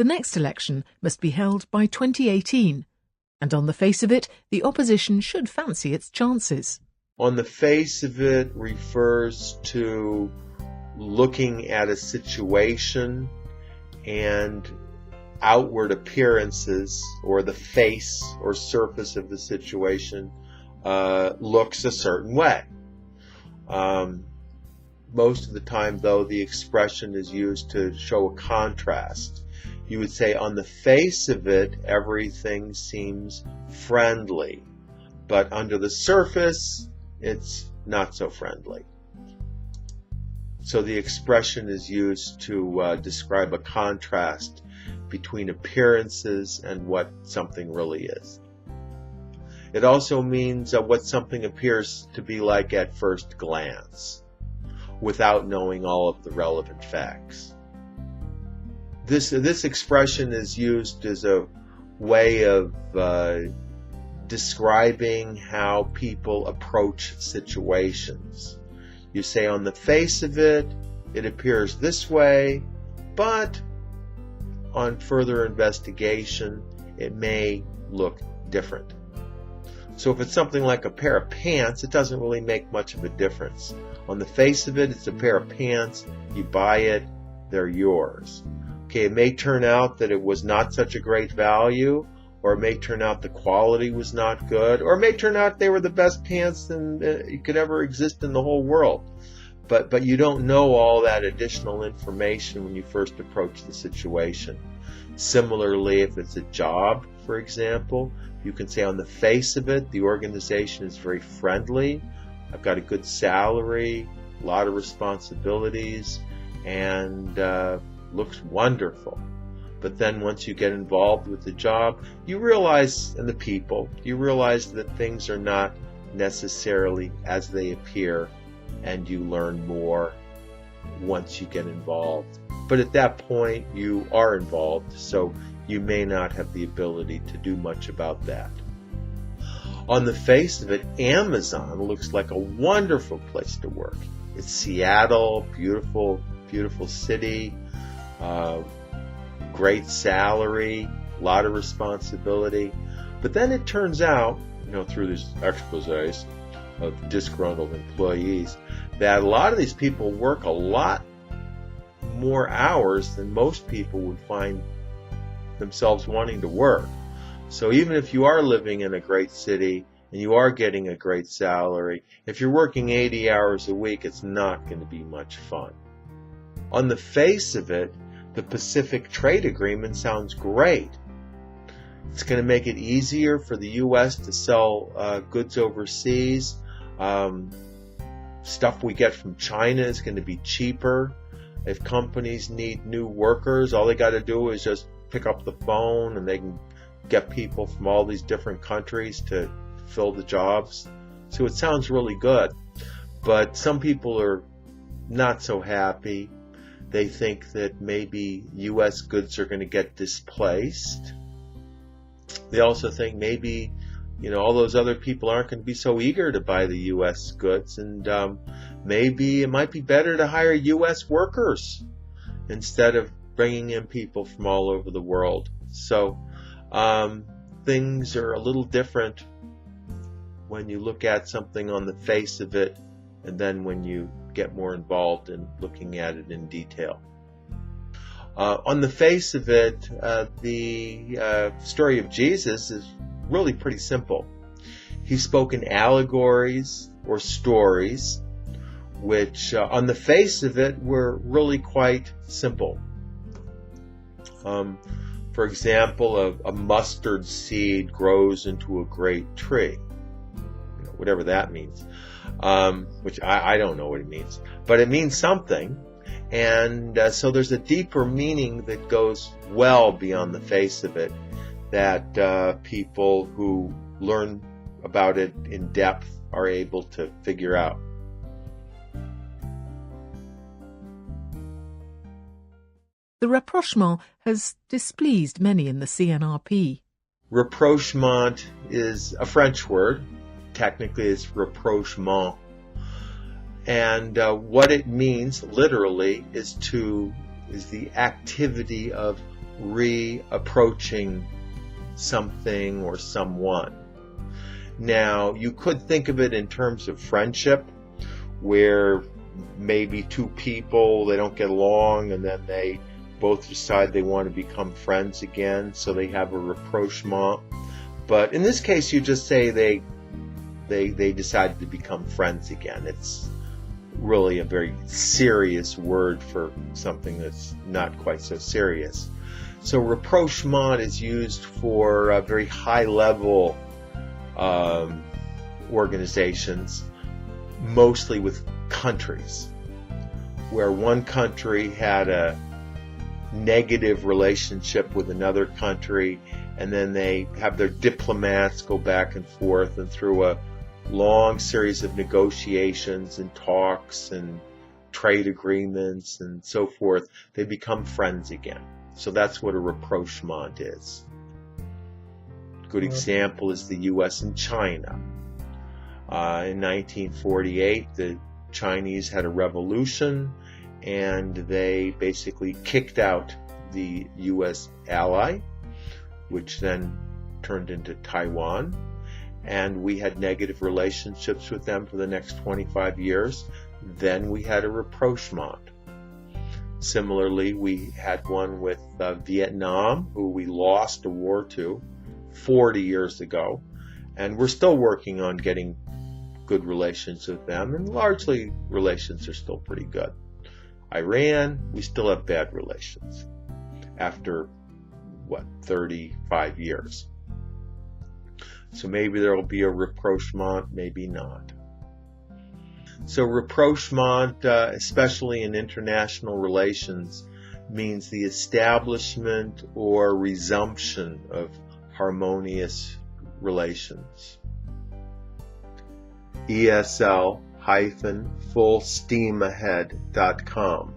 The next election must be held by 2018, and on the face of it, the opposition should fancy its chances. On the face of it refers to looking at a situation and outward appearances, or the face or surface of the situation looks a certain way. Most of the time, though, the expression is used to show a contrast. You would say, on the face of it, everything seems friendly, but under the surface, it's not so friendly. So the expression is used to describe a contrast between appearances and what something really is. It also means what something appears to be like at first glance, without knowing all of the relevant facts. This expression is used as a way of describing how people approach situations. You say, on the face of it, it appears this way, but on further investigation, it may look different. So if it's something like a pair of pants, it doesn't really make much of a difference. On the face of it, it's a pair of pants. You buy it, they're yours. Okay, it may turn out that it was not such a great value, or it may turn out the quality was not good, or it may turn out they were the best pants that could ever exist in the whole world. But you don't know all that additional information when you first approach the situation. Similarly, if it's a job, for example, you can say, on the face of it, the organization is very friendly. I've got a good salary, a lot of responsibilities, and looks wonderful. But then once you get involved with the job, you realize, and the people, you realize that things are not necessarily as they appear, and you learn more once you get involved. But at that point, you are involved, so you may not have the ability to do much about that. On the face of it, Amazon looks like a wonderful place to work. It's Seattle, beautiful, beautiful city, great salary, a lot of responsibility. But then it turns out, through these exposés of disgruntled employees, that a lot of these people work a lot more hours than most people would find themselves wanting to work. So even if you are living in a great city and you are getting a great salary, if you're working 80 hours a week, it's not going to be much fun. On the face of it, the Pacific Trade Agreement sounds great. It's going to make it easier for the U.S. to sell goods overseas. Stuff we get from China is going to be cheaper. If companies need new workers, all they got to do is just pick up the phone and they can get people from all these different countries to fill the jobs. So it sounds really good. But some people are not so happy. They think that maybe U.S. goods are going to get displaced. They also think maybe, all those other people aren't going to be so eager to buy the U.S. goods, and maybe it might be better to hire U.S. workers instead of bringing in people from all over the world. So things are a little different when you look at something on the face of it, and then when you get more involved in looking at it in detail. On the face of it, the story of Jesus is really pretty simple. He spoke in allegories or stories, which on the face of it were really quite simple. For example, a mustard seed grows into a great tree. Whatever that means. Which I don't know what it means. But it means something. And so there's a deeper meaning that goes well beyond the face of it, that people who learn about it in depth are able to figure out. The rapprochement has displeased many in the CNRP. Rapprochement is a French word. Technically, it's rapprochement. And what it means, literally, is the activity of reapproaching something or someone. Now, you could think of it in terms of friendship, where maybe two people, they don't get along, and then they both decide they want to become friends again, so they have a rapprochement. But in this case, you just say they decided to become friends again. It's really a very serious word for something that's not quite so serious. So rapprochement is used for very high-level organizations, mostly with countries, where one country had a negative relationship with another country, and then they have their diplomats go back and forth, and through a long series of negotiations and talks and trade agreements and so forth, they become friends again. So that's what a rapprochement is. A good example is the U.S. and China. In 1948, the Chinese had a revolution, and they basically kicked out the U.S. ally, which then turned into Taiwan, and we had negative relationships with them for the next 25 years. Then we had a rapprochement. Similarly, we had one with Vietnam, who we lost a war to 40 years ago, and we're still working on getting good relations with them, and largely relations are still pretty good. Iran, we still have bad relations after, 35 years. So maybe there will be a rapprochement, maybe not. So rapprochement, especially in international relations, means the establishment or resumption of harmonious relations. ESL-fullsteamahead.com